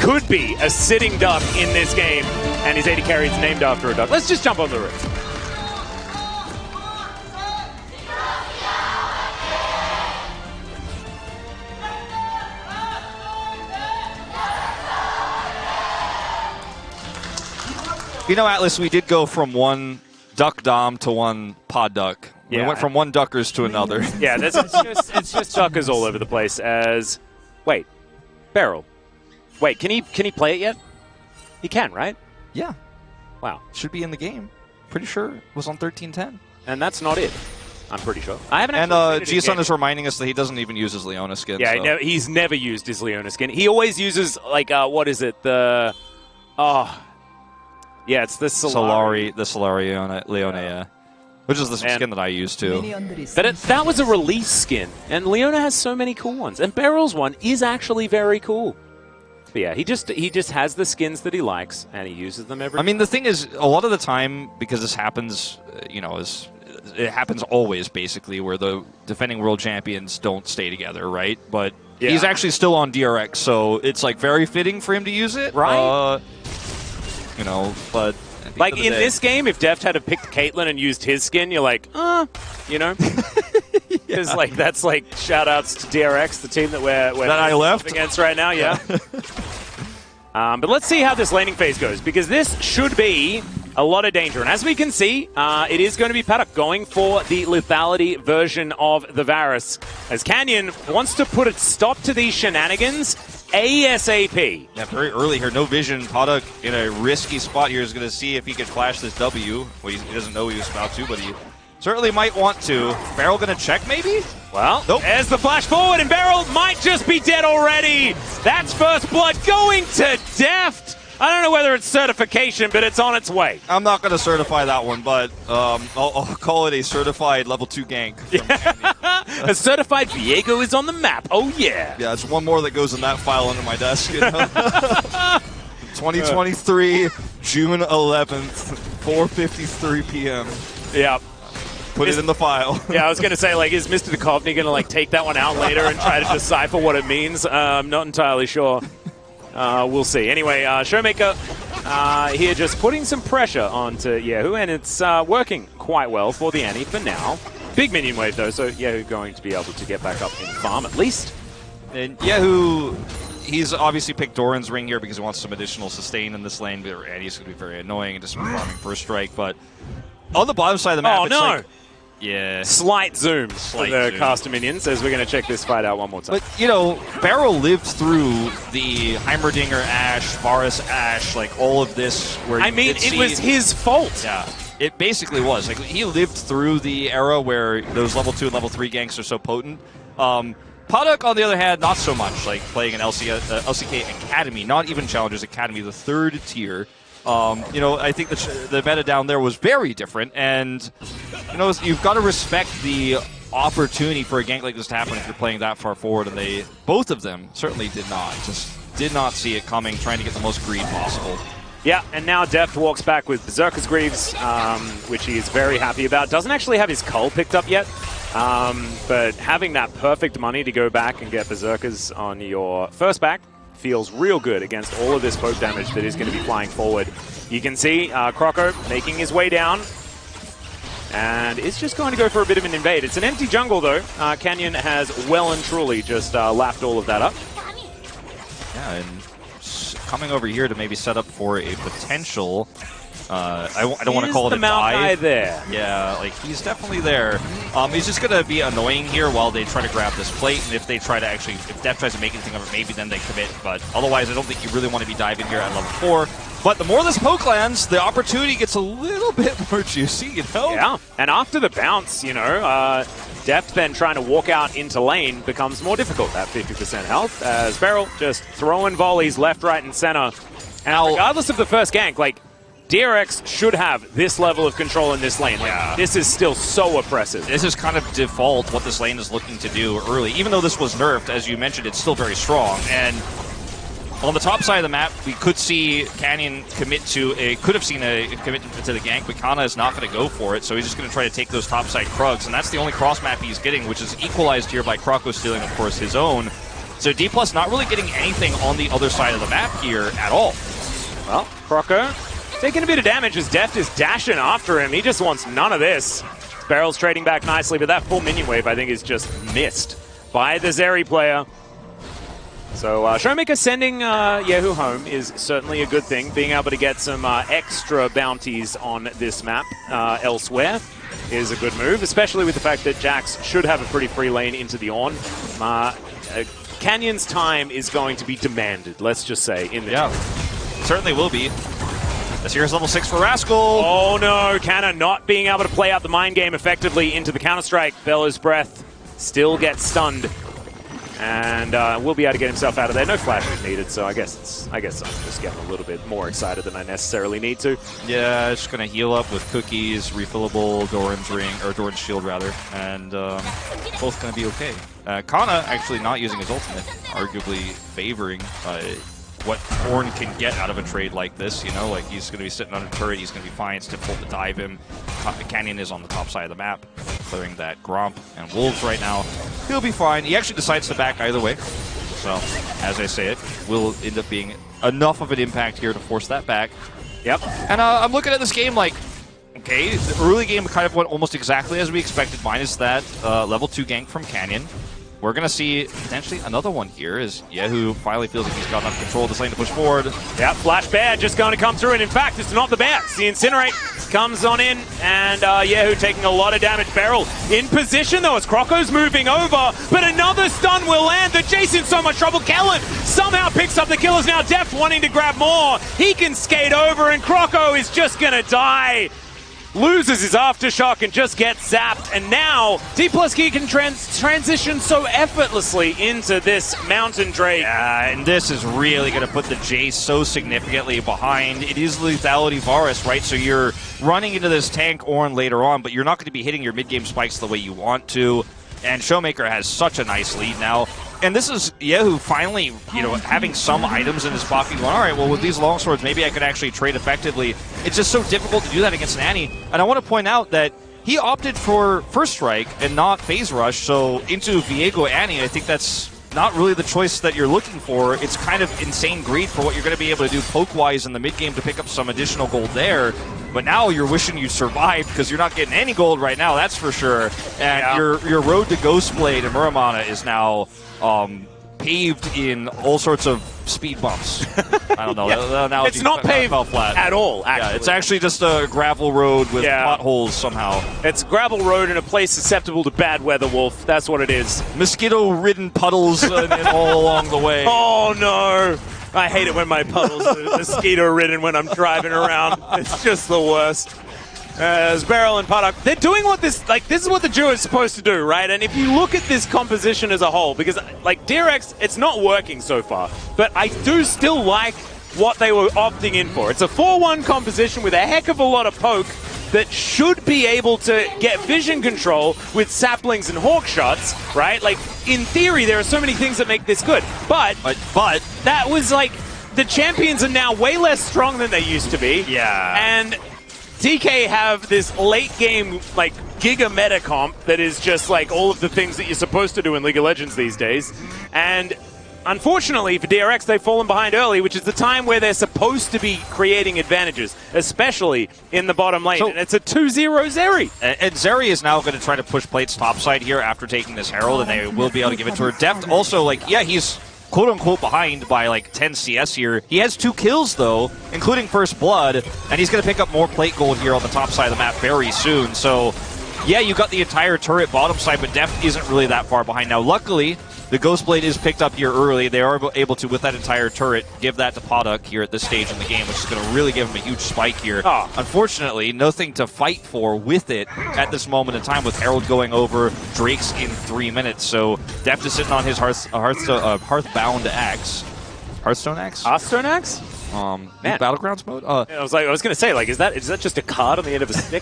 could be a sitting duck in this game, and his AD carry is named after a duck. Let's just jump on the roof. You know, Atlas, we did go from one duck dom to one pod duck. We went from one duckers to another. Yeah, it's just duckers all over the place. Wait, Beryl. Wait, can he play it yet? He can, right? Yeah. Wow. Should be in the game. Pretty sure it was on 13-10. And that's not it. I'm pretty sure. I haven't. And G-Sun is reminding us that he doesn't even use his Leona skin. Yeah, so. he's never used his Leona skin. He always uses like what is it? Yeah, it's the Solari. The Solari Leona, yeah. Which is the skin that I use too. But that was a release skin, and Leona has so many cool ones. And Beryl's one is actually very cool. But yeah, he just has the skins that he likes, and he uses them every. I mean, the thing is, a lot of the time, because this happens, it happens always, basically, where the defending world champions don't stay together, right? But he's actually still on DRX, so it's like very fitting for him to use it, right? But like in this game, if Deft had picked Caitlyn and used his skin, you're like, because like that's like shout outs to DRX, the team that we're I left against right now, yeah. But let's see how this laning phase goes, because this should be a lot of danger. And as we can see, it is going to be Paddock going for the lethality version of the Varus, as Canyon wants to put a stop to these shenanigans ASAP. Yeah, very early here. No vision. Paddock in a risky spot here is going to see if he can flash this W. Well, he doesn't know he was about to, but he certainly might want to. Beryl going to check, maybe? Well, nope. There's the flash forward, and Beryl might just be dead already. That's first blood going to Deft. I don't know whether it's certification, but it's on its way. I'm not going to certify that one, but I'll call it a certified level 2 gank. A certified Viego is on the map. Oh, yeah. Yeah, it's one more that goes in that file under my desk. 2023, June 11th, 4:53 p.m. Yeah. Put it in the file. Yeah, I was going to say, like, is Mr. Duchovny going to, like, take that one out later and try to decipher what it means? I'm not entirely sure. We'll see. Anyway, Showmaker here just putting some pressure onto Yahoo, and it's working quite well for the Annie for now. Big minion wave, though, so Yahoo going to be able to get back up in farm at least. And Yahoo, he's obviously picked Doran's ring here because he wants some additional sustain in this lane, but Annie's going to be very annoying and just farming first strike. But on the bottom side of the map, it's like, yeah. Slight zoom for the caster minions, as we're going to check this fight out one more time. But, Beryl lived through the Heimerdinger Ashe, Varus Ashe, like all of this. Where it was his fault. Yeah, it basically was. Like, he lived through the era where those level 2 and level 3 ganks are so potent. Paddock, on the other hand, not so much. Like, playing an LCK Academy, not even Challengers Academy, the 3rd tier. I think the meta down there was very different, and you've got to respect the opportunity for a gank like this to happen if you're playing that far forward, and both of them certainly did not see it coming, trying to get the most greed possible. Yeah, and now Deft walks back with Berserker's Greaves, which he is very happy about. Doesn't actually have his Cull picked up yet, but having that perfect money to go back and get Berserkers on your first back feels real good against all of this poke damage that is going to be flying forward. You can see Croco making his way down, and it's just going to go for a bit of an invade. It's an empty jungle, though. Canyon has well and truly just lapped all of that up. Yeah, and coming over here to maybe set up for a potential... I don't want to call it a dive. There. Yeah, like he's definitely there. He's just going to be annoying here while they try to grab this plate, and if they try to if Deft tries to make anything of it, maybe then they commit. But otherwise, I don't think you really want to be diving here at level 4. But the more this poke lands, the opportunity gets a little bit more juicy, Yeah, and after the bounce, Deft then trying to walk out into lane becomes more difficult at 50% health, as Beryl just throwing volleys left, right, and center. And regardless of the first gank, like, DRX should have this level of control in this lane. Like, this is still so oppressive. This is kind of default what this lane is looking to do early. Even though this was nerfed, as you mentioned, it's still very strong. And on the top side of the map, we could see Canyon commit to commitment to the gank, but Kana is not going to go for it, so he's just going to try to take those top side Krugs, and that's the only cross map he's getting, which is equalized here by Croco stealing, of course, his own. So D+ not really getting anything on the other side of the map here at all. Well, Croco taking a bit of damage as Deft is dashing after him. He just wants none of this. Barrel's trading back nicely, but that full minion wave, I think, is just missed by the Zeri player. So Showmaker sending Yehu home is certainly a good thing. Being able to get some extra bounties on this map elsewhere is a good move, especially with the fact that Jax should have a pretty free lane into the Ornn. Canyon's time is going to be demanded, let's just say, in this. Yeah, certainly will be. This here's level 6 for Rascal. Oh no, Canna not being able to play out the mind game effectively into the Counter-Strike. Bellow's Breath still gets stunned. And will be able to get himself out of there. No flash is needed, so I guess I'm just getting a little bit more excited than I necessarily need to. Yeah, just gonna heal up with cookies, refillable Doran's ring, or Doran's shield rather, and both gonna be okay. Kana actually not using his ultimate, arguably favoring what Ornn can get out of a trade like this. You know, like he's gonna be sitting on a turret, he's gonna be fine. It's difficult to dive him. Canyon is on the top side of the map, clearing that Gromp and Wolves right now. He'll be fine. He actually decides to back either way. So, as I say it, will end up being enough of an impact here to force that back. Yep. And I'm looking at this game like, okay, the early game kind of went almost exactly as we expected, minus that level 2 gank from Canyon. We're going to see potentially another one here as Yehu finally feels like he's got enough control of this lane to push forward. Yeah, Flash Bear just going to come through, and in fact, it's not the bear. The Incinerate comes on in, and Yehu taking a lot of damage. Beryl in position, though, as Croco's moving over, but another stun will land. The Jace in so much trouble. Kellen somehow picks up the kills. Now Deft wanting to grab more. He can skate over, and Croco is just going to die. Loses his aftershock and just gets zapped, and now D+ can transition so effortlessly into this Mountain Drake. Yeah, and this is really going to put the Jace so significantly behind. It is lethality Varus, right? So you're running into this tank Ornn later on, but you're not going to be hitting your mid-game spikes the way you want to. And Showmaker has such a nice lead now. And this is Yehu finally, you know, having some items in his pocket going, all right, well, with these longswords, maybe I could actually trade effectively. It's just so difficult to do that against Annie. And I want to point out that he opted for First Strike and not Phase Rush, so into Viego Annie, I think that's not really the choice that you're looking for. It's kind of insane greed for what you're going to be able to do poke-wise in the mid-game to pick up some additional gold there. But now you're wishing you survived because you're not getting any gold right now, that's for sure. And your road to Ghostblade and Muramana is now paved in all sorts of speed bumps. I don't know. Yeah. It's not paved flat. at all, actually. Yeah, it's actually just a gravel road with potholes somehow. It's gravel road in a place susceptible to bad weather, Wolf. That's what it is. Mosquito-ridden puddles and all along the way. Oh, no. I hate it when my puddles are mosquito-ridden when I'm driving around. It's just the worst. As Beryl and Paddock, they're doing what this is what the duo is supposed to do, right? And if you look at this composition as a whole, because like DRX, it's not working so far, but I do still like what they were opting in for. It's a 4-1 composition with a heck of a lot of poke that should be able to get vision control with saplings and hawk shots, right? Like, in theory, there are so many things that make this good. But that was like, the champions are now way less strong than they used to be. Yeah. And DK have this late game, like, giga meta comp that is just like all of the things that you're supposed to do in League of Legends these days. And unfortunately for DRX, they've fallen behind early, which is the time where they're supposed to be creating advantages, especially in the bottom lane. So, and it's a 2-0 Zeri. And Zeri is now going to try to push Plate's topside here after taking this Herald, and they will be able to give it to her. Deft also, like, yeah, he's quote-unquote behind by like 10 CS here. He has 2 kills, though, including First Blood, and he's going to pick up more plate gold here on the top side of the map very soon. So, yeah, you got the entire turret bottom side, but Deft isn't really that far behind. Now, luckily, the Ghostblade is picked up here early. They are able to, with that entire turret, give that to Paddock here at this stage in the game, which is going to really give him a huge spike here. Unfortunately, nothing to fight for with it at this moment in time, with Herald going over, Drake's in 3 minutes. So Deft is sitting on his Hearthbound axe. Hearthstone axe? Hearthstone axe? Battlegrounds mode? I was going to say, like, is that just a card on the end of a stick?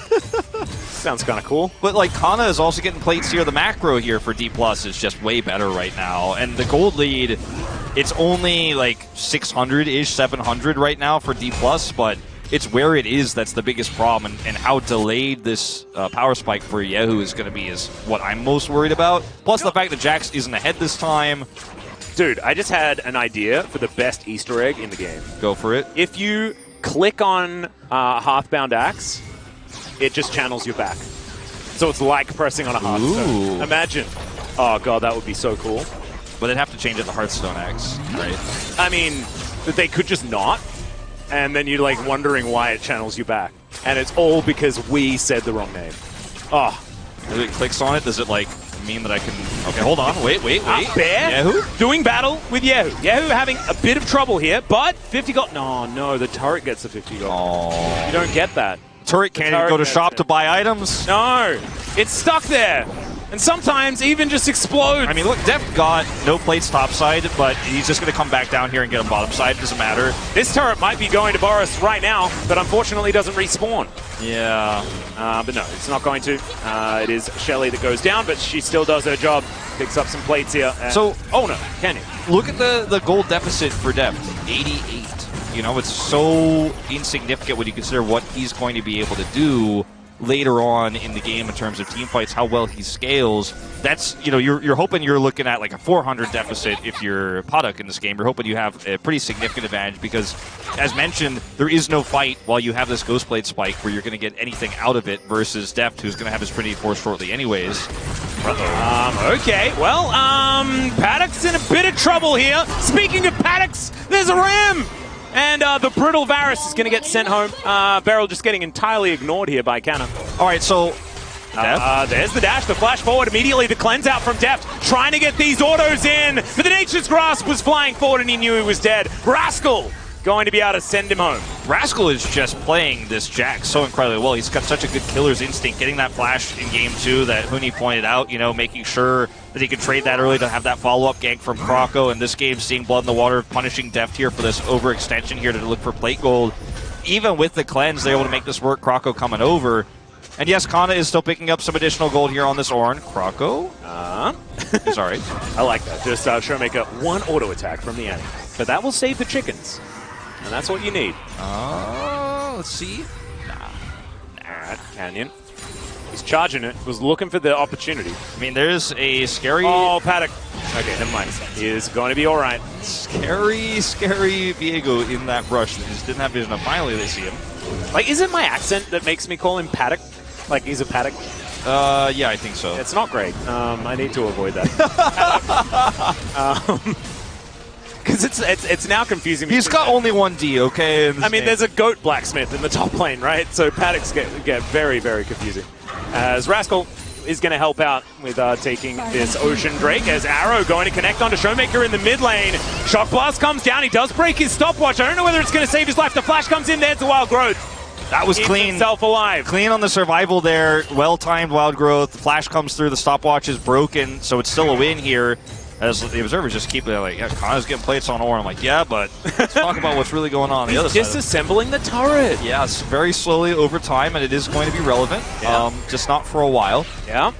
Sounds kind of cool. But, like, Kana is also getting plates here. The macro here for D+ is just way better right now. And the gold lead, it's only, like, 600-ish, 700 right now for D+, but it's where it is that's the biggest problem. And how delayed this power spike for Yehu is going to be is what I'm most worried about. Plus the fact that Jax isn't ahead this time. Dude, I just had an idea for the best Easter egg in the game. Go for it. If you click on Hearthbound Axe, it just channels you back. So it's like pressing on a Hearthstone. Ooh. Imagine. Oh, God, that would be so cool. But they'd have to change it to Hearthstone Axe, right? I mean, they could just not, and then you're like wondering why it channels you back. And it's all because we said the wrong name. Oh. If it clicks on it, does it like mean that I can... Okay, hold on. Wait. Bear Yahoo? doing battle with Yahoo. Yahoo having a bit of trouble here, but 50 gold. No, the turret gets the 50 gold. Oh. You don't get that. Turret can't even go to shop to buy items. No, it's stuck there. And sometimes even just explodes. I mean, look, Def got no plates topside, but he's just going to come back down here and get him bottom side. It doesn't matter. This turret might be going to Boris right now, but unfortunately doesn't respawn. Yeah. But no, it's not going to. It is Shelly that goes down, but she still does her job. Picks up some plates here. So, oh no, can you? Look at the gold deficit for Def, 88. You know, it's so insignificant when you consider what he's going to be able to do later on in the game in terms of team fights, how well he scales. That's, you know, you're hoping you're looking at like a 400 deficit if you're Paddock in this game. You're hoping you have a pretty significant advantage because, as mentioned, there is no fight while you have this Ghostblade spike where you're going to get anything out of it versus Deft, who's going to have his Trinity Force shortly anyways. Okay, well, Paddock's in a bit of trouble here. Speaking of Paddocks, there's a Ram! And the Brittle Varus is going to get sent home. Beryl just getting entirely ignored here by Canna. All right, so there's the dash, the flash forward immediately, the cleanse out from Deft, trying to get these autos in, but the Nature's Grasp was flying forward and he knew he was dead. Rascal going to be able to send him home. Rascal is just playing this Jack so incredibly well. He's got such a good killer's instinct, getting that flash in game 2 that Huni pointed out, you know, making sure that he could trade that early to have that follow-up gank from Croco. And this game, seeing blood in the water, punishing Deft here for this overextension here to look for plate gold. Even with the cleanse, they're able to make this work. Croco coming over. And yes, Kana is still picking up some additional gold here on this Ornn. Croco is all right. I like that. Just Showmaker, one auto attack from the enemy. But that will save the chickens. And that's what you need. Let's see. Nah, Canyon. He's charging it. Was looking for the opportunity. I mean, there's a scary... Oh, Paddock. Okay, never mind. He is going to be all right. Scary Viego in that brush. He just didn't have vision. Finally, they see him. Like, is it my accent that makes me call him Paddock? Like, he's a Paddock? Yeah, I think so. It's not great. I need to avoid that. Because it's now confusing me. He's got only one D, okay? I mean, there's a goat blacksmith in the top lane, right? So Paddocks get very, very confusing. As Rascal is going to help out with taking this Ocean Drake, as Arrow going to connect onto Showmaker in the mid lane. Shock Blast comes down. He does break his stopwatch. I don't know whether it's going to save his life. The flash comes in. There's the Wild Growth. That was clean. Himself alive. Clean on the survival there. Well-timed Wild Growth. The flash comes through. The stopwatch is broken, so it's still a win here. As the observers just keep like, yeah, Kana's getting plates on Ornn. I'm like, yeah, but let's talk about what's really going on the other side. He's disassembling the turret. Yeah, it's very slowly over time, and it is going to be relevant. Yeah. Just not for a while. Yeah.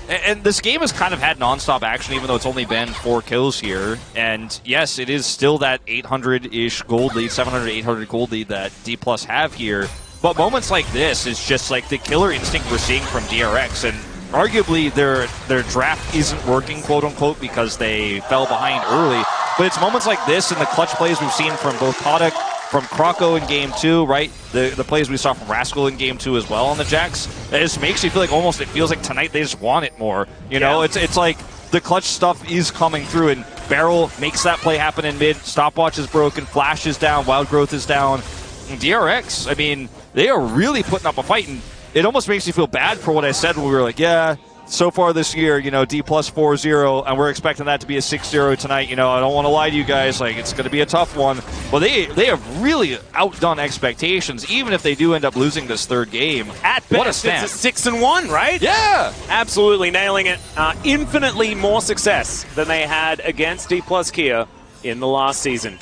And this game has kind of had non-stop action, even though it's only been 4 kills here. And yes, it is still that 800-ish gold lead, 700, 800 gold lead that D+ have here. But moments like this is just like the killer instinct we're seeing from DRX. And arguably, their draft isn't working, quote-unquote, because they fell behind early. But it's moments like this and the clutch plays we've seen from both Paddock, from Croco in Game 2, right? The plays we saw from Rascal in Game 2 as well on the Jacks. It just makes you feel like almost it feels like tonight they just want it more. You know, it's like the clutch stuff is coming through, and Beryl makes that play happen in mid. Stopwatch is broken, Flash is down, Wild Growth is down. And DRX, I mean, they are really putting up a fight, and it almost makes you feel bad for what I said when we were like, yeah, so far this year, you know, D+ 4-0, and we're expecting that to be a 6-0 tonight. You know, I don't want to lie to you guys, like, it's going to be a tough one. Well, they have really outdone expectations, even if they do end up losing this third game. At what best, a stand. it's a 6-1, right? Yeah! Absolutely nailing it. Infinitely more success than they had against D+ Kia in the last season.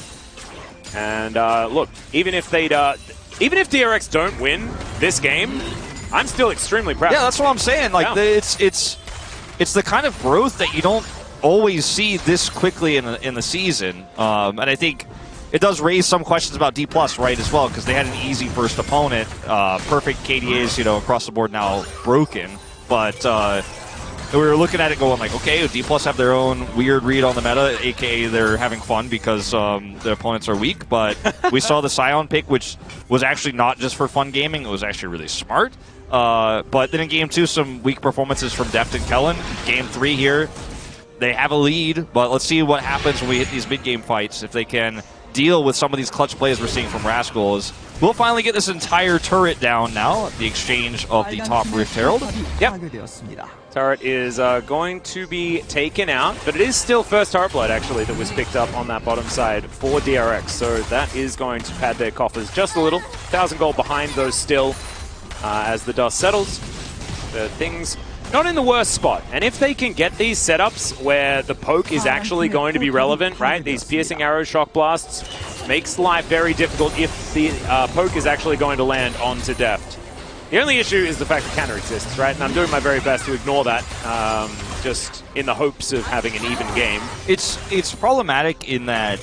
And look, even if DRX don't win this game, I'm still extremely proud. Yeah, that's what I'm saying. Like, it's the kind of growth that you don't always see this quickly in the season. And I think it does raise some questions about D+, right, as well, because they had an easy first opponent. Perfect KDAs, you know, across the board now broken. But And we were looking at it going like, okay, D+ have their own weird read on the meta, aka they're having fun because their opponents are weak, but we saw the Scion pick, which was actually not just for fun gaming, it was actually really smart. But then in Game 2, some weak performances from Deft and Kellen. Game 3 here, they have a lead, but let's see what happens when we hit these mid-game fights, if they can deal with some of these clutch plays we're seeing from Rascals. We'll finally get this entire turret down now, the exchange of the top Rift Herald. Yep. Turret is going to be taken out, but it is still first turret blood, actually, that was picked up on that bottom side for DRX. So that is going to pad their coffers just a little. 1,000 gold behind those still as the dust settles. The things not in the worst spot. And if they can get these setups where the poke is actually going to be relevant, right? These piercing arrow shock blasts makes life very difficult if the poke is actually going to land onto Deft. The only issue is the fact that counter exists, right? And I'm doing my very best to ignore that, just in the hopes of having an even game. It's problematic in that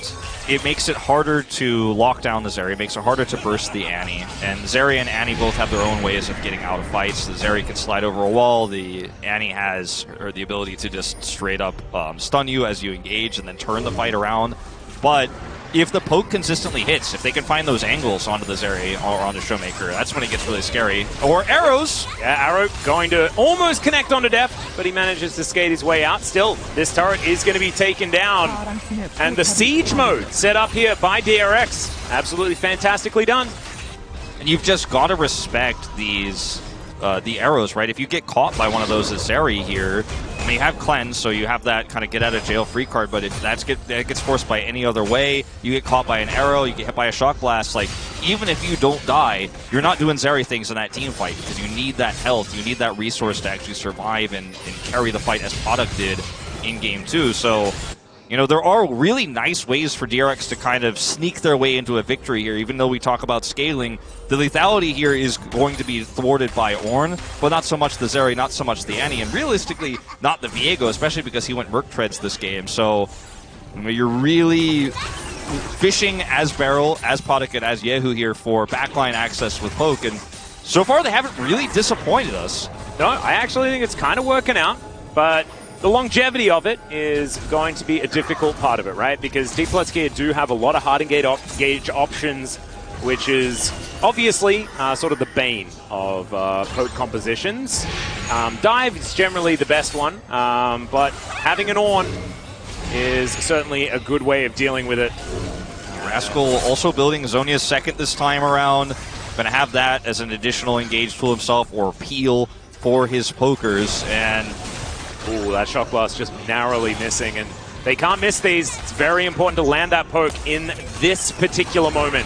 it makes it harder to lock down the Zeri. It makes it harder to burst the Annie. And Zeri and Annie both have their own ways of getting out of fights. The Zeri can slide over a wall. The Annie has the ability to just straight up stun you as you engage and then turn the fight around. But if the poke consistently hits, if they can find those angles onto the Zeri or onto Showmaker, that's when it gets really scary. Or arrows! Yeah, Arrow going to almost connect onto Deft, but he manages to skate his way out. Still, this turret is going to be taken down. And the siege mode set up here by DRX. Absolutely fantastically done. And you've just got to respect these the arrows, right? If you get caught by one of those as Zeri here, I mean, you have Cleanse, so you have that kind of get out of jail free card, but if that gets forced by any other way, you get caught by an arrow, you get hit by a shock blast, like, even if you don't die, you're not doing Zeri things in that team fight because you need that health, you need that resource to actually survive and carry the fight as Product did in Game 2. So, you know, there are really nice ways for DRX to kind of sneak their way into a victory here, even though we talk about scaling. The lethality here is going to be thwarted by Ornn, but not so much the Zeri, not so much the Annie, and realistically, not the Viego, especially because he went Merc Treads this game. So, you know, you're really fishing as Beryl, as Product, and as Yehu here for backline access with Poke, and so far they haven't really disappointed us. No, I actually think it's kind of working out, but the longevity of it is going to be a difficult part of it, right? Because D+ gear do have a lot of hard engage options, which is obviously sort of the bane of poke compositions. Dive is generally the best one, but having an Ornn is certainly a good way of dealing with it. Rascal also building Zhonya's second this time around. Going to have that as an additional engage tool himself, or peel for his pokers, and ooh, that shock blast just narrowly missing, and they can't miss these. It's very important to land that poke in this particular moment.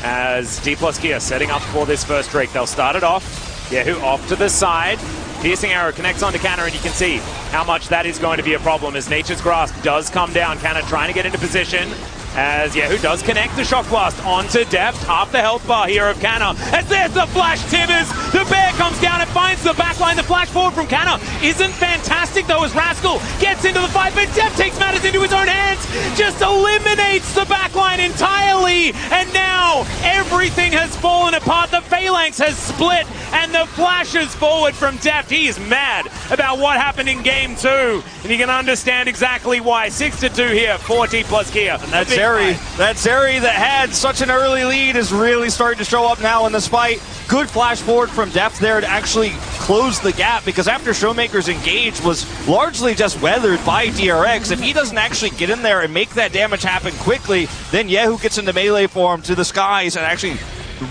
As D+ gear setting up for this first Drake, they'll start it off. Yehu off to the side. Piercing arrow connects onto Canna, and you can see how much that is going to be a problem as Nature's Grasp does come down. Canna trying to get into position. As Yehu does connect the Shock Blast onto Deft. Half the health bar here of Canna. As there's the flash Tibbers. The bear comes down and finds the backline. The flash forward from Canna isn't fantastic though, as Rascal gets into the fight, but Deft takes matters into his own hands. Just eliminates the backline entirely. And now everything has fallen apart. The Phalanx has split and the flashes forward from Deft. He is mad about what happened in Game 2. And you can understand exactly why. 6-2 here for D+ gear. And that's that Zeri that had such an early lead is really starting to show up now in this fight. Good flash forward from Deft there to actually close the gap, because after Showmaker's engage was largely just weathered by DRX, if he doesn't actually get in there and make that damage happen quickly, then Yehu gets into melee form to the skies and actually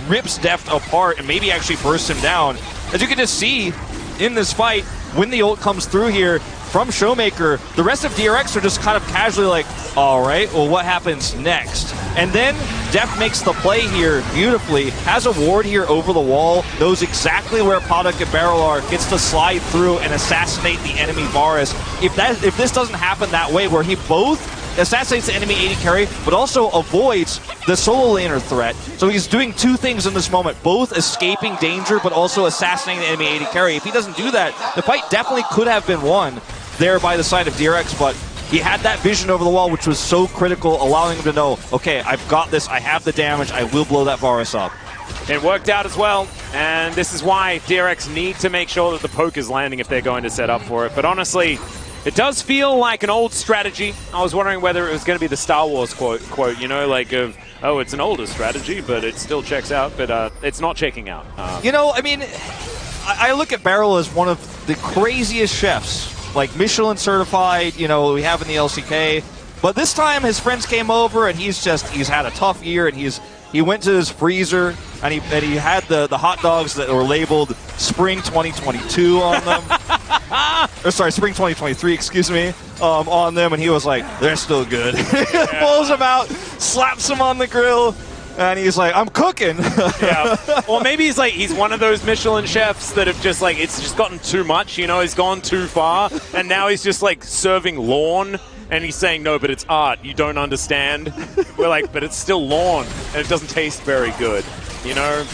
rips Deft apart and maybe actually bursts him down. As you can just see in this fight, when the ult comes through here from Showmaker, the rest of DRX are just kind of casually like, all right, well, what happens next? And then Deft makes the play here beautifully, has a ward here over the wall, knows exactly where Product and Beryl are, gets to slide through and assassinate the enemy Varus. If this doesn't happen that way, where he both assassinates the enemy AD carry, but also avoids the solo laner threat. So he's doing two things in this moment, both escaping danger, but also assassinating the enemy AD carry. If he doesn't do that, the fight definitely could have been won there by the side of DRX, but he had that vision over the wall, which was so critical, allowing him to know, okay, I've got this, I have the damage, I will blow that Varus up. It worked out as well, and this is why DRX need to make sure that the poke is landing if they're going to set up for it. But honestly, it does feel like an old strategy. I was wondering whether it was going to be the Star Wars quote, you know, like of, oh, it's an older strategy, but it still checks out. But it's not checking out. You know, I mean, I look at Barrel as one of the craziest chefs, like Michelin certified, you know, we have in the LCK. But this time his friends came over and he's had a tough year, and he went to his freezer and he had the hot dogs that were labeled Spring 2022 on them. Or sorry, Spring 2023, excuse me, on them, and he was like, they're still good. Pulls them out, slaps them on the grill, and he's like, I'm cooking. Yeah. Or maybe he's one of those Michelin chefs that have just like, it's just gotten too much, you know, he's gone too far, and now he's just like serving lawn. And he's saying, no, but it's art. You don't understand. We're like, but it's still lawn, and it doesn't taste very good, you know?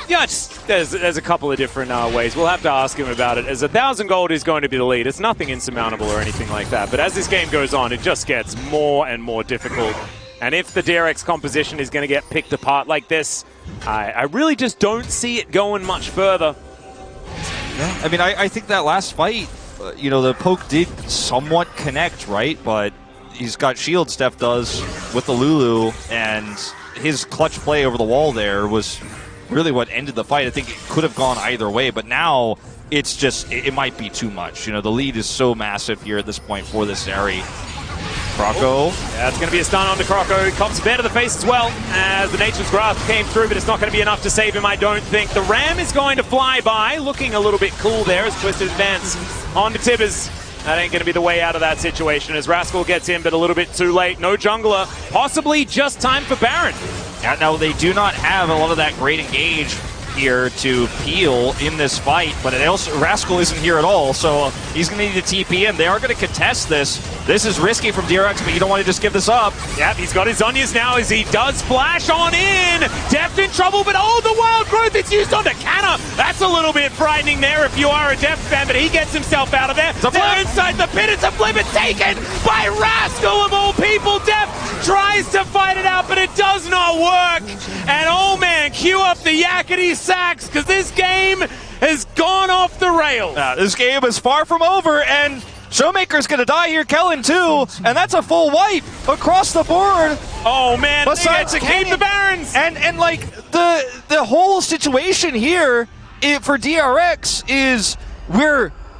Yeah, there's a couple of different ways. We'll have to ask him about it. As 1,000 gold is going to be the lead, it's nothing insurmountable or anything like that. But as this game goes on, it just gets more and more difficult. And if the DRX composition is going to get picked apart like this, I really just don't see it going much further. Yeah, I mean, I think that last fight, you know, the poke did somewhat connect, right? But he's got shield, Steph does, with the Lulu, and his clutch play over the wall there was really what ended the fight. I think it could have gone either way, but now it's just, it might be too much. You know, the lead is so massive here at this point for this Zeri. Croco. Yeah, it's going to be a stun onto Croco. Cops a bear to the face as well as the Nature's Grasp came through, but it's not going to be enough to save him, I don't think. The Ram is going to fly by, looking a little bit cool there as Twisted advance onto Tibbers. That ain't going to be the way out of that situation as Rascal gets in, but a little bit too late. No jungler. Possibly just time for Baron. Yeah, now they do not have a lot of that great engage here to peel in this fight, but Rascal isn't here at all, so he's going to need a TP in. They are going to contest this. This is risky from DRX, but you don't want to just give this up. Yep, he's got his Zhonya's now as he does flash on in. Deft in trouble, but oh, the wild growth is used onto Canna. That's a little bit frightening there if you are a Deft fan, but he gets himself out of there. They're inside the pit. It's a flip. It's taken by Rascal of all people. Deft tries to fight it out, but it does not work. And oh man, cue up the yakety sacks, because this game has gone off the rails. This game is far from over, and Showmaker's going to die here, Kellen too, and that's a full wipe across the board. Oh man, they get to keep the Barons. And like the whole situation here for DRX is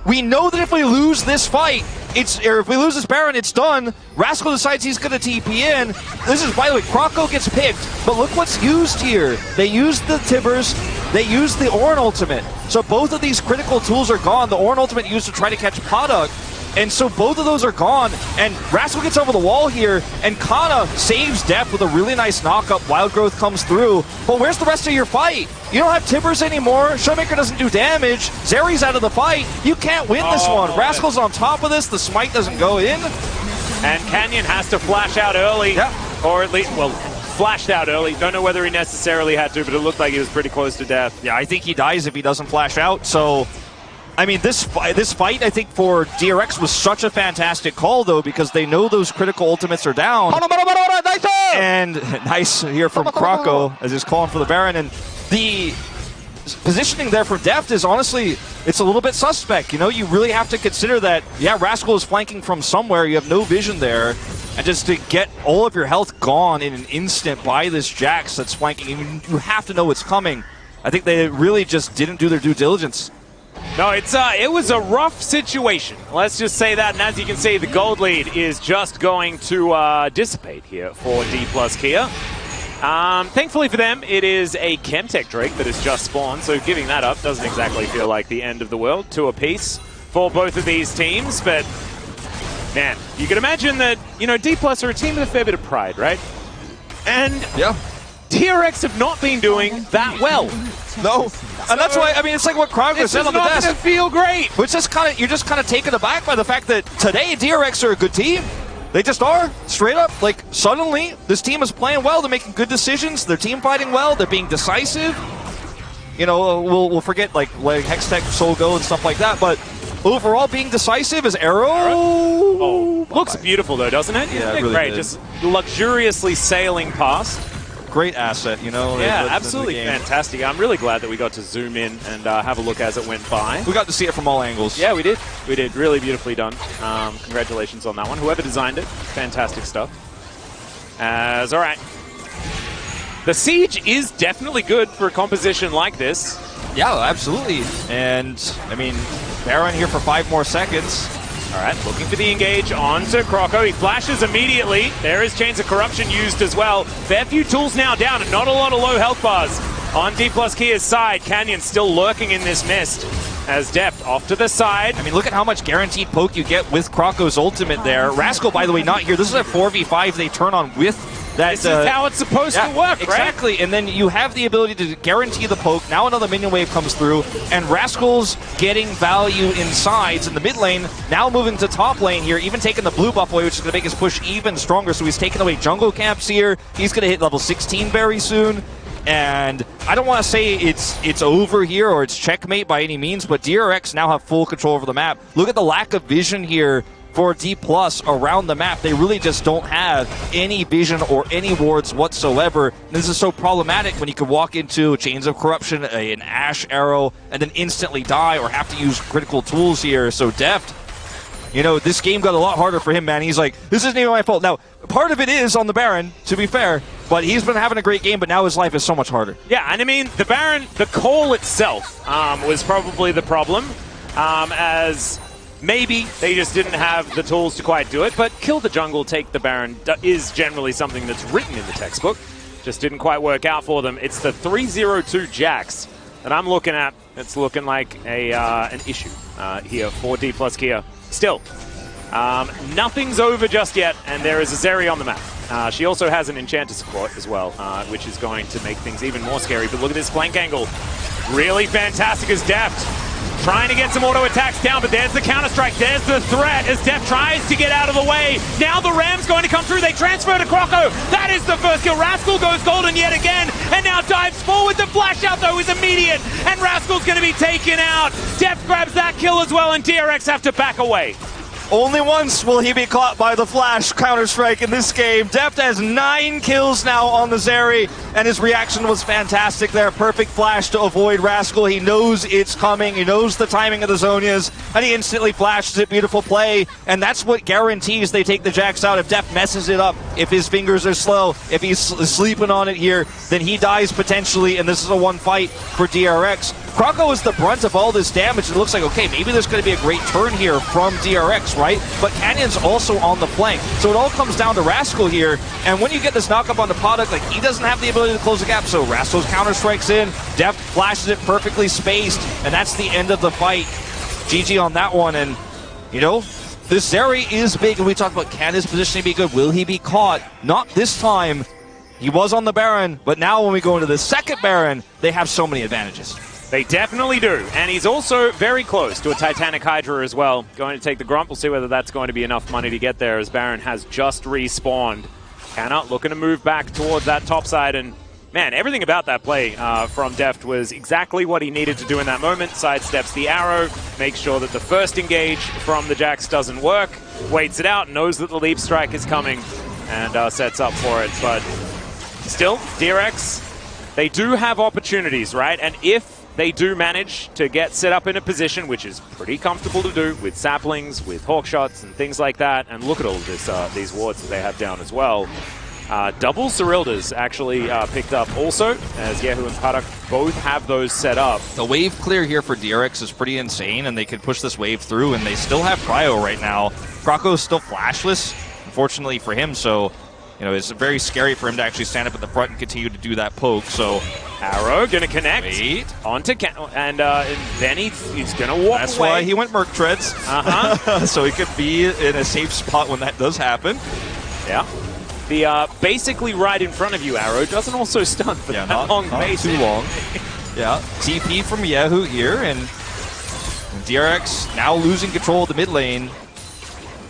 we know that if we lose this fight, if we lose this Baron, it's done. Rascal decides he's going to TP in. This is, by the way, Croco gets picked, but look what's used here. They used the Tibbers, they used the Ornn ultimate. So both of these critical tools are gone. The Ornn ultimate used to try to catch Paddock, and so both of those are gone. And Rascal gets over the wall here, and Kana saves Deft with a really nice knock-up. Wild Growth comes through, but where's the rest of your fight? You don't have Tibbers anymore. Showmaker doesn't do damage. Zeri's out of the fight. You can't win this one. Rascal's on top of this. The smite doesn't go in. And Canyon has to flash out early. Yeah. Or at least, well, flashed out early. Don't know whether he necessarily had to, but it looked like he was pretty close to death. Yeah, I think he dies if he doesn't flash out. So, I mean, this fight, I think, for DRX was such a fantastic call, though, because they know those critical ultimates are down. And nice here from Croco as he's calling for the Baron. And the positioning there for Deft is honestly, it's a little bit suspect. You know, you really have to consider that, yeah, Rascal is flanking from somewhere. You have no vision there. And just to get all of your health gone in an instant by this Jax that's flanking, you have to know what's coming. I think they really just didn't do their due diligence. No, it was a rough situation. Let's just say that. And as you can see, the gold lead is just going to dissipate here for D+ Kia. Thankfully for them, it is a Chemtech Drake that has just spawned, so giving that up doesn't exactly feel like the end of the world. 2 apiece for both of these teams, but man, you can imagine that, you know, D+ are a team with a fair bit of pride, right? And yeah, DRX have not been doing that well. No, and that's why, I mean, it's like what Croco said on the desk. It's not going to feel great. Which is you're just kind of taken aback by the fact that today DRX are a good team. They just are, straight up. Like, suddenly, this team is playing well. They're making good decisions. They're team fighting well. They're being decisive. You know, we'll forget, like Hextech, Soul Go, and stuff like that. But overall, being decisive is Arrow. Oh, looks beautiful, though, doesn't it? Yeah, it really great. did. Just luxuriously sailing past. great asset, you know? Yeah, absolutely fantastic. I'm really glad that we got to zoom in and have a look as it went by. We got to see it from all angles. Yeah, we did. We did. Really beautifully done. Congratulations on that one. Whoever designed it, fantastic stuff. All right. The Siege is definitely good for a composition like this. Yeah, absolutely. And, I mean, Baron here for 5 more seconds. All right, looking for the engage onto Croco. He flashes immediately. There is Chains of Corruption used as well. Fair few tools now down and not a lot of low health bars. On D plus Kia's side, Canyon still lurking in this mist. As Deft off to the side. I mean, look at how much guaranteed poke you get with Croco's ultimate there. Rascal, by the way, not here. This is a 4v5 they turn on with that. This is how it's supposed to work, exactly. Right? And then you have the ability to guarantee the poke. Now another minion wave comes through, and Rascal's getting value in sides in the mid lane. Now moving to top lane here, even taking the blue buff away, which is going to make his push even stronger. So he's taking away jungle camps here. He's going to hit level 16 very soon. And I don't want to say it's over here or it's checkmate by any means, but DRX now have full control over the map. Look at the lack of vision here for D+ around the map. They really just don't have any vision or any wards whatsoever. And this is so problematic when you can walk into Chains of Corruption, an Ash Arrow, and then instantly die or have to use critical tools here. So Deft, you know, this game got a lot harder for him, man. He's like, this isn't even my fault. Now, part of it is on the Baron, to be fair, but he's been having a great game, but now his life is so much harder. Yeah, and I mean, the Baron, the call itself was probably the problem, as maybe they just didn't have the tools to quite do it, but kill the jungle, take the Baron is generally something that's written in the textbook. Just didn't quite work out for them. It's the 302 Jax that I'm looking at. It's looking like an issue here for D plus Kia. Still, nothing's over just yet, and there is a Zeri on the map. She also has an Enchanter support as well, which is going to make things even more scary. But look at this flank angle. Really fantastic as Deft. Trying to get some auto attacks down, but there's the counter-strike. There's the threat as Deft tries to get out of the way. Now the Ram's going to come through. They transfer to Croco. That is the first kill. Rascal goes golden yet again, and now dives forward. The flash out, though, is immediate, and Rascal's going to be taken out. Deft grabs that kill as well, and DRX have to back away. Only once will he be caught by the flash counter-strike in this game. Deft has 9 kills now on the Zeri, and his reaction was fantastic there. Perfect flash to avoid Rascal. He knows it's coming. He knows the timing of the Zonias, and he instantly flashes it. Beautiful play, and that's what guarantees they take the Jax out. If Deft messes it up, if his fingers are slow, if he's sleeping on it here, then he dies potentially, and this is a one fight for DRX. Croco is the brunt of all this damage. It looks like, okay, maybe there's going to be a great turn here from DRX, right? But Canyon's also on the flank. So it all comes down to Rascal here. And when you get this knockup on the Poduk, like, he doesn't have the ability to close the gap. So Rascal's counter strikes in. Deft flashes it perfectly spaced. And that's the end of the fight. GG on that one. And, you know, this Zeri is big. And we talked about, can his positioning be good? Will he be caught? Not this time. He was on the Baron. But now when we go into the second Baron, they have so many advantages. They definitely do, and he's also very close to a Titanic Hydra as well. Going to take the Grump. We'll see whether that's going to be enough money to get there, as Baron has just respawned. Canna looking to move back towards that top side, and man, everything about that play from Deft was exactly what he needed to do in that moment. Sidesteps the arrow, makes sure that the first engage from the Jax doesn't work, waits it out, knows that the leap strike is coming, and sets up for it. But still, DRX, they do have opportunities, right? And if they do manage to get set up in a position, which is pretty comfortable to do with saplings, with hawk shots and things like that. And look at all of this, these wards that they have down as well. Double Serylda's actually picked up also, as Yehu and Paddock both have those set up. The wave clear here for DRX is pretty insane, and they can push this wave through, and they still have Cryo right now. Croco's still flashless, unfortunately for him, so you know, it's very scary for him to actually stand up at the front and continue to do that poke. So Arrow gonna connect. Wait. Onto and then he's gonna walk That's away. Why he went Merc Treads. So he could be in a safe spot when that does happen. Yeah. The basically right in front of you arrow doesn't also stun for that long pace. Not too long. Yeah. TP from Yehu here, and DRX now losing control of the mid lane.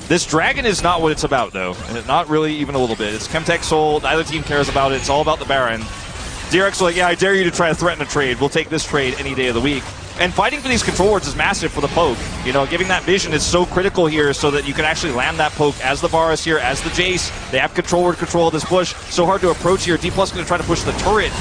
This dragon is not what it's about, though. Not really even a little bit. It's Chemtech Soul. Neither team cares about it. It's all about the Baron. DRX is like, yeah, I dare you to try to threaten a trade. We'll take this trade any day of the week. And fighting for these control wards is massive for the poke. You know, giving that vision is so critical here so that you can actually land that poke as the Varus here, as the Jace. They have control ward control of this push. So hard to approach here. D+ going to try to push the turret.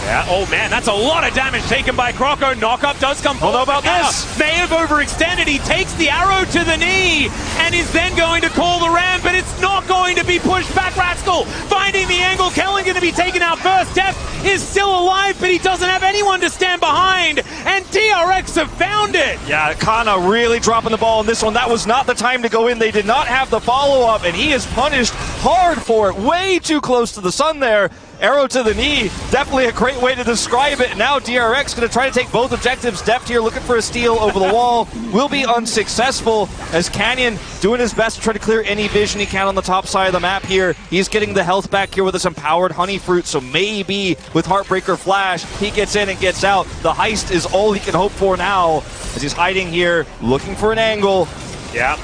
Yeah. Oh man, that's a lot of damage taken by Croco. Knockup does come forward. Don't know about this. May have overextended. He takes the arrow to the knee and is then going to call the ram, but it's not going to be pushed back. Rascal finding the angle. Kellen going to be taken out first. Def is still alive, but he doesn't have anyone to stand behind. And DRX have found it. Yeah, Kana really dropping the ball in this one. That was not the time to go in. They did not have the follow-up, and he is punished hard for it. Way too close to the sun there. Arrow to the knee, definitely a great way to describe it. Now DRX going to try to take both objectives. Deft here looking for a steal over the wall. Will be unsuccessful as Canyon doing his best to try to clear any vision he can on the top side of the map here. He's getting the health back here with this empowered honey fruit, so maybe with Heartbreaker Flash, he gets in and gets out. The heist is all he can hope for now as he's hiding here, looking for an angle. Yeah.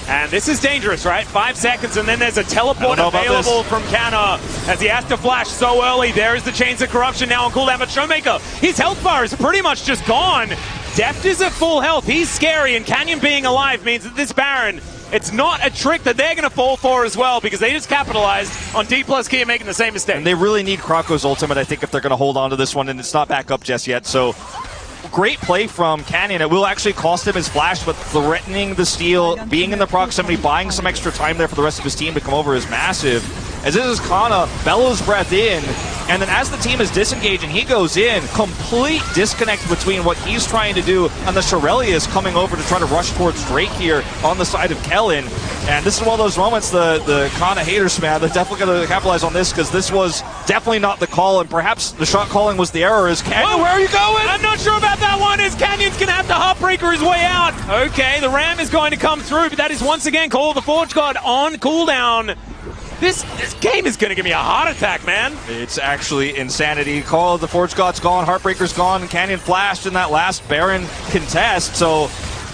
And this is dangerous, right? 5 seconds, and then there's a teleport available from Kana as he has to flash so early. There is the Chains of Corruption now on cooldown, but Showmaker, his health bar is pretty much just gone. Deft is at full health. He's scary, and Canyon being alive means that this Baron, it's not a trick that they're going to fall for as well, because they just capitalized on D+ Kia making the same mistake. And they really need Croco's ultimate, I think, if they're going to hold on to this one, and it's not back up just yet, so great play from Canyon. It will actually cost him his flash, but threatening the steal, being in the proximity, buying some extra time there for the rest of his team to come over is massive. As this is Kana, bellows breath in, and then as the team is disengaging, he goes in. Complete disconnect between what he's trying to do, and the Shirelli is coming over to try to rush towards Drake here on the side of Kellen. And this is one of those moments, the Kana haters, man, they're definitely going to capitalize on this, because this was definitely not the call, and perhaps the shot calling was the error. Is Canyon, where are you going? I'm not sure about that one, as Canyon's going to have to Heartbreaker his way out. Okay, the ram is going to come through, but that is once again Call of the Forge God on cooldown. This game is going to give me a heart attack, man. It's actually insanity. Call of the Forge God's gone, Heartbreaker's gone, and Canyon flashed in that last Baron contest, so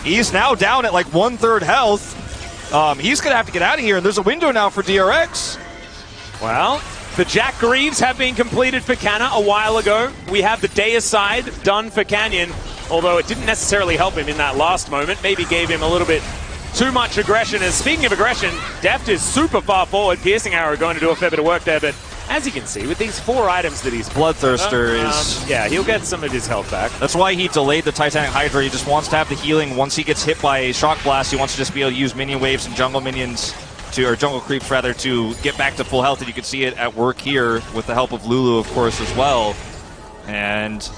he's now down at like 1/3 health. He's going to have to get out of here, and there's a window now for DRX. Well, the Jack Greaves have been completed for Kana a while ago. We have the Deicide done for Canyon, although it didn't necessarily help him in that last moment. Maybe gave him a little bit too much aggression. And speaking of aggression, Deft is super far forward. Piercing Arrow going to do a fair bit of work there, but as you can see, with these 4 items that he's... Bloodthirster is... yeah, he'll get some of his health back. That's why he delayed the Titanic Hydra. He just wants to have the healing. Once he gets hit by a Shock Blast, he wants to just be able to use minion waves and jungle minions to, or jungle creeps rather, to get back to full health. And you can see it at work here with the help of Lulu, of course, as well. And,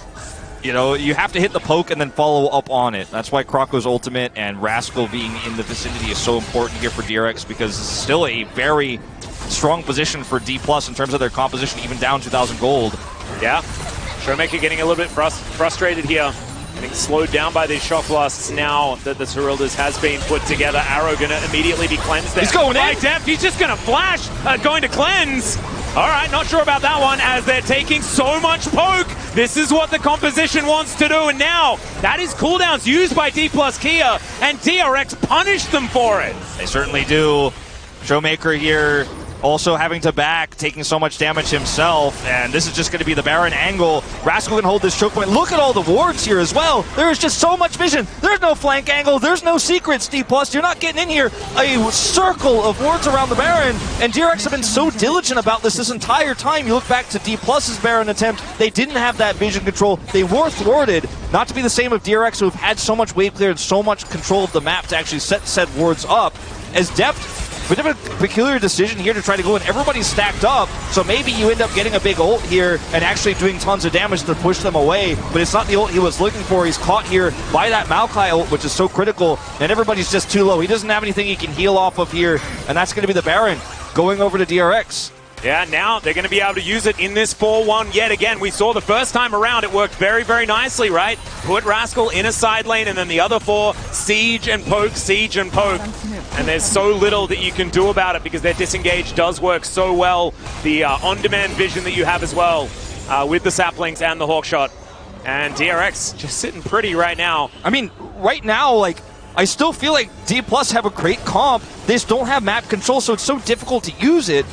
you know, you have to hit the poke and then follow up on it. That's why Croco's ultimate and Rascal being in the vicinity is so important here for DRX, because it's still a very strong position for D+ in terms of their composition, even down 2,000 gold. Yeah. Showmaker getting a little bit frustrated here. Getting slowed down by these shock blasts now that the Serylda's has been put together. Arrow going to immediately be cleansed there. He's going in! Deft, he's just going to flash, going to cleanse. All right, not sure about that one, as they're taking so much poke. This is what the composition wants to do, and now that is cooldowns used by D+ Kia, and DRX punished them for it. They certainly do. Showmaker here also having to back, taking so much damage himself, and this is just going to be the Baron angle. Rascal can hold this choke point. Look at all the wards here as well. There is just so much vision. There's no flank angle. There's no secrets, D+. You're not getting in here. A circle of wards around the Baron, and DRX have been so diligent about this entire time. You look back to D+'s Baron attempt, they didn't have that vision control. They were thwarted. Not to be the same of DRX, who have had so much wave clear and so much control of the map to actually set said wards up. As Deft, bit of a peculiar decision here to try to go in. Everybody's stacked up, so maybe you end up getting a big ult here and actually doing tons of damage to push them away, but it's not the ult he was looking for. He's caught here by that Maokai ult, which is so critical, and everybody's just too low. He doesn't have anything he can heal off of here, and that's going to be the Baron going over to DRX. Yeah, now they're going to be able to use it in this 4-1 yet again. We saw the first time around it worked very, very nicely, right? Put Rascal in a side lane, and then the other 4, siege and poke, siege and poke. And there's so little that you can do about it because their disengage does work so well. The on-demand vision that you have as well with the saplings and the hawkshot. And DRX just sitting pretty right now. I mean, right now, like, I still feel like D+ have a great comp. They just don't have map control, so it's so difficult to use it.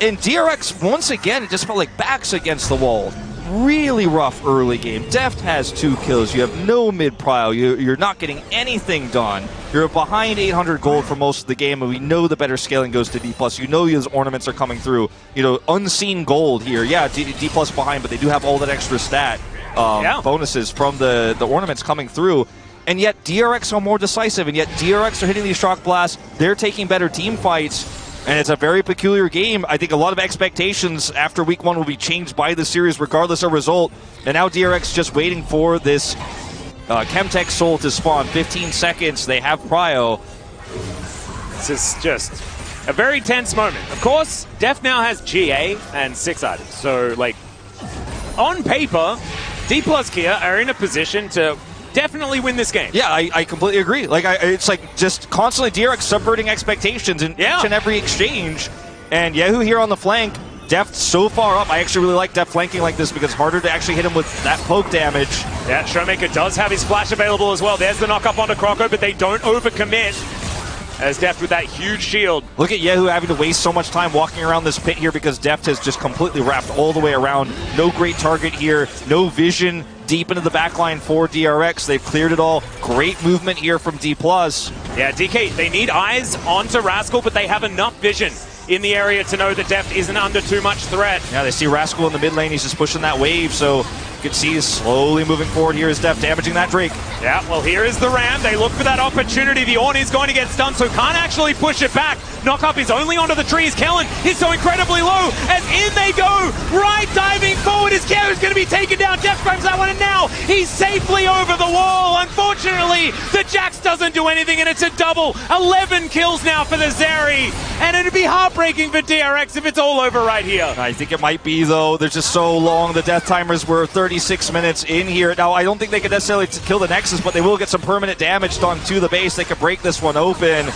And DRX, once again, it just felt like backs against the wall. really rough early game. Deft has 2 kills. You have no mid-prio. You're not getting anything done. You're behind 800 gold for most of the game, and we know the better scaling goes to D+. You know those ornaments are coming through. You know, unseen gold here. Yeah, D+ behind, but they do have all that extra stat bonuses from the ornaments coming through. And yet DRX are more decisive, and yet DRX are hitting these shock blasts. They're taking better team fights, and it's a very peculiar game. I think a lot of expectations after week 1 will be changed by the series regardless of result. And now DRX just waiting for this Chemtech Soul to spawn. 15 seconds, they have prio. This is just a very tense moment. Of course, Def now has GA and 6 items. So, like, on paper, D+ Kia are in a position to definitely win this game. Yeah, I completely agree. Like, it's like just constantly DRX subverting expectations in each and every exchange. And Yehu here on the flank. Deft so far up. I actually really like Deft flanking like this because it's harder to actually hit him with that poke damage. Yeah, Showmaker does have his flash available as well. There's the knock up onto Croco, but they don't overcommit. As Deft with that huge shield. Look at Yehu having to waste so much time walking around this pit here because Deft has just completely wrapped all the way around. No great target here, no vision deep into the backline for DRX. They've cleared it all. Great movement here from D+. Yeah, DK, they need eyes onto Rascal, but they have enough vision in the area to know that Deft isn't under too much threat. Yeah, they see Rascal in the mid lane. He's just pushing that wave, so you can see he's slowly moving forward here as Deft damaging that Drake. Yeah, well, here is the Ram. They look for that opportunity. The Ornn is going to get stunned, so can't actually push it back. Knock up is only onto the trees. Kellen is so incredibly low, as in they go. Right diving forward is Kero, who's going to be taken down. Deft grabs that one, and now he's safely over the wall. Unfortunately, the Jax doesn't do anything, and it's a double. 11 kills now for the Zeri, and it'd be heartbreaking for DRX if it's all over right here. I think it might be, though. They're just so long. The death timers were 36 minutes in here. Now, I don't think they could necessarily kill the Nexus, but they will get some permanent damage done to the base. They could break this one open.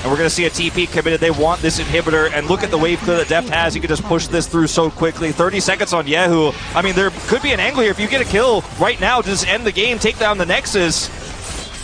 And we're going to see a TP committed. They want this inhibitor. And look at the wave clear that Deft has. You can just push this through so quickly. 30 seconds on Yehu. I mean, there could be an angle here. If you get a kill right now, just end the game, take down the Nexus.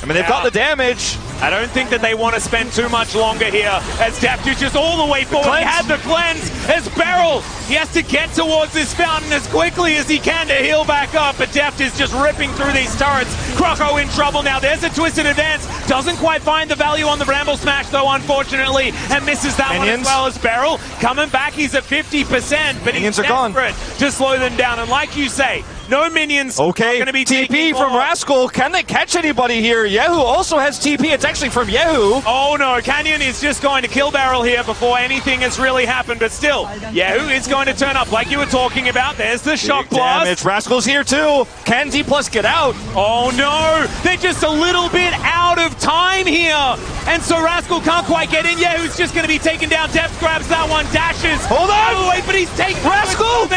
I mean, they've got the damage. I don't think that they want to spend too much longer here, as Deft is just all the way forward. He had the cleanse. As Beryl, he has to get towards this fountain as quickly as he can to heal back up, but Deft is just ripping through these turrets. Croco in trouble now. There's a twisted advance. Doesn't quite find the value on the Bramble Smash, though, unfortunately, and misses that one as well. As Beryl coming back. He's at 50%, but he's desperate to slow them down. And like you say, no minions. Okay, going to be TP from Rascal. Can they catch anybody here? Yehu also has TP. It's actually from Yehu. Oh no, Canyon is just going to kill Beryl here before anything has really happened, but still, Yehu is going to turn up like you were talking about. There's the shock blast. Damage. Rascal's here too. Can D+ get out? Oh no, they're just a little bit out of time here. And so Rascal can't quite get in. Yehu's just going to be taken down. Deft grabs that one, dashes. Hold on. Oh, wait, but he's taken Rascal.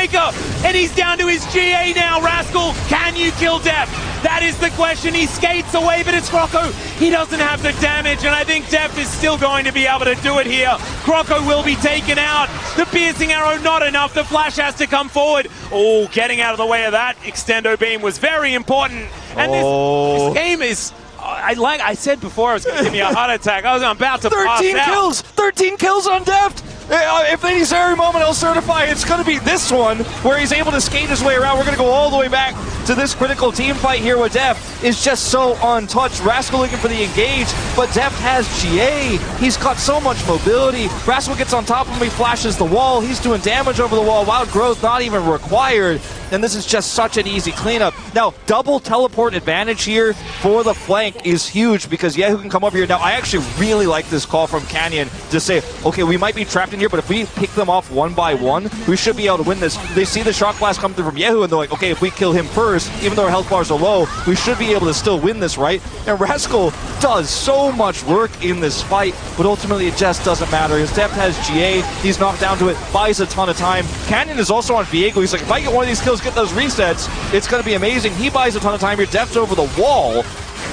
And he's down to his GA now. Rascal, can you kill Deft? That is the question. He skates away, but it's Croco. He doesn't have the damage, and I think Deft is still going to be able to do it here. Croco will be taken out. The piercing arrow, not enough. The flash has to come forward. Oh, getting out of the way of that extendo beam was very important. And this game is... like I said before, it was going to give me a heart attack. I was about to pass out. 13 kills! 13 kills on Deft! If any Zeri moment I'll certify, it's going to be this one, where he's able to skate his way around. We're going to go all the way back to this critical team fight here with Deft. Is just so untouched. Rascal looking for the engage, but Deft has GA. He's got so much mobility. Rascal gets on top of him, he flashes the wall. He's doing damage over the wall. Wild growth not even required. And this is just such an easy cleanup. Now, double teleport advantage here for the flank is huge because Yehu can come over here. Now, I actually really like this call from Canyon to say, okay, we might be trapped in here, but if we pick them off one by one, we should be able to win this. They see the shock blast come through from Yehu, and they're like, okay, if we kill him first, even though our health bars are low, we should be able to still win this, right? And Rascal does so much work in this fight, but ultimately it just doesn't matter. His Deft has GA, he's knocked down to it, buys a ton of time. Canyon is also on Viego. He's like, if I get one of these kills, get those resets, it's going to be amazing. He buys a ton of time here. Deft's over the wall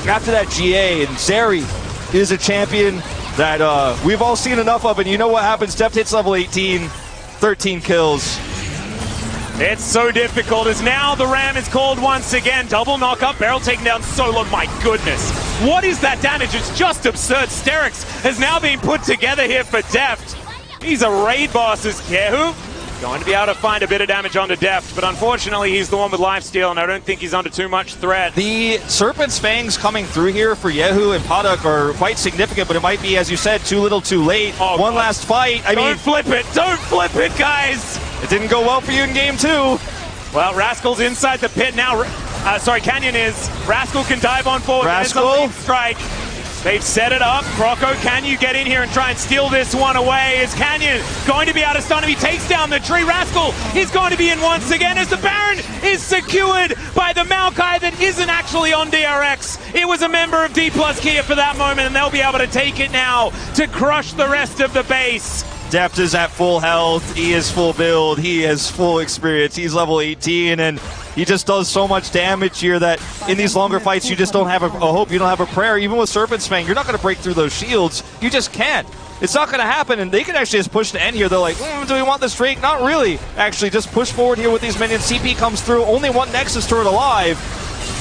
after that GA, and Zeri is a champion that we've all seen enough of, and you know what happens. Deft hits level 18, 13 kills. It's so difficult as now the Ram is called once again. Double knock up, Beryl taken down solo. My goodness. What is that damage? It's just absurd. Sterix has now been put together here for Deft. He's a raid boss as Kehu. Going to be able to find a bit of damage onto Deft, but unfortunately he's the one with lifesteal, and I don't think he's under too much threat. The Serpent's Fangs coming through here for Yehu and Paddock are quite significant, but it might be, as you said, too little too late. Oh, One God. last fight. Don't flip it! Don't flip it, guys! It didn't go well for you in game 2. Well, Rascal's inside the pit now. Canyon is. Rascal can dive on forward. Rascal. Strike. They've set it up. Croco, can you get in here and try and steal this one away? Is Canyon going to be able to stun him? He takes down the tree. Rascal is going to be in once again as the Baron is secured by the Maokai that isn't actually on DRX. It was a member of D+ Kia for that moment, and they'll be able to take it now to crush the rest of the base. Deft is at full health. He is full build. He has full experience. He's level 18, and he just does so much damage here that in these longer fights, you just don't have a hope. You don't have a prayer. Even with Serpent's Fang, you're not going to break through those shields. You just can't. It's not going to happen, and they can actually just push to end here. They're like, do we want this Drake? Not really. Actually, just push forward here with these minions. CP comes through. Only one Nexus turret alive.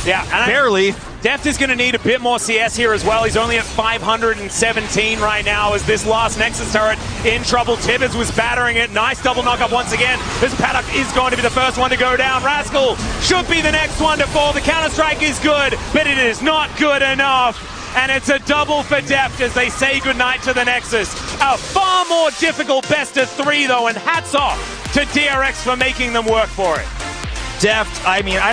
Yeah, and barely. Deft is going to need a bit more CS here as well. He's only at 517 right now as this last Nexus turret in trouble. Tibbers was battering it. Nice double knock-up once again. This Paddock is going to be the first one to go down. Rascal should be the next one to fall. The counter-strike is good, but it is not good enough. And it's a double for Deft as they say goodnight to the Nexus. A far more difficult best of 3, though, and hats off to DRX for making them work for it. Deft, I mean,